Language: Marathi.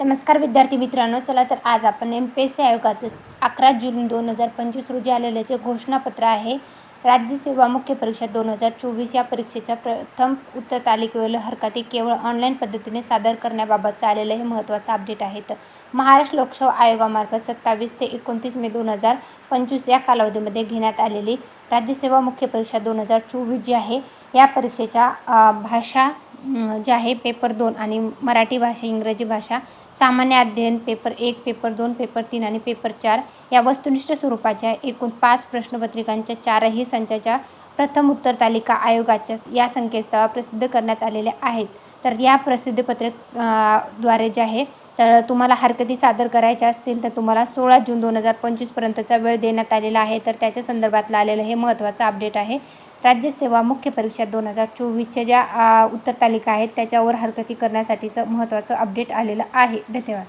नमस्कार विद्यार्थी मित्रांनो, चला तर आज आपण MPSC आयोगाचं 11 जून 2025 रोजी आलेलं जे घोषणापत्र आहे राज्य सेवा मुख्य परीक्षा 2024 या परीक्षेच्या प्रथम उत्तर तालिकेवरील हरकती केवळ ऑनलाईन पद्धतीने सादर करण्याबाबतचं आलेलं हे महत्त्वाचं अपडेट आहे. तर महाराष्ट्र लोकसेवा आयोगामार्फत 27 ते 29 मे 2025 या कालावधीमध्ये घेण्यात आलेली राज्यसेवा मुख्य परीक्षा 2024 जी आहे या परीक्षेच्या भाषा जे आहे पेपर 2 आणि मराठी भाषा, इंग्रजी भाषा, सामान्य अध्ययन पेपर 1, पेपर 2, पेपर 3 आणि पेपर 4 या वस्तुनिष्ठ स्वरूपाच्या एकूण 5 प्रश्नपत्रिकांच्या 4ही संचाच्या प्रथम उत्तर तालिका आयोगाच्या या संकेतस्थळावर प्रसिद्ध करण्यात आलेल्या आहेत. तर या प्रसिद्धीपत्रक द्वारे जे आहे तर तुम्हाला हरकती सादर करायच्या असतील तर तुम्हाला 16 जून 2025 पर्यंतचा वेळ देण्यात आलेला आहे. तर त्याच्या संदर्भातलं आलेलं हे महत्त्वाचं अपडेट आहे. राज्यसेवा मुख्य परीक्षा 2024च्या ज्या उत्तर तालिका आहेत त्याच्यावर हरकती करण्यासाठीचं महत्त्वाचं अपडेट आलेलं आहे. धन्यवाद.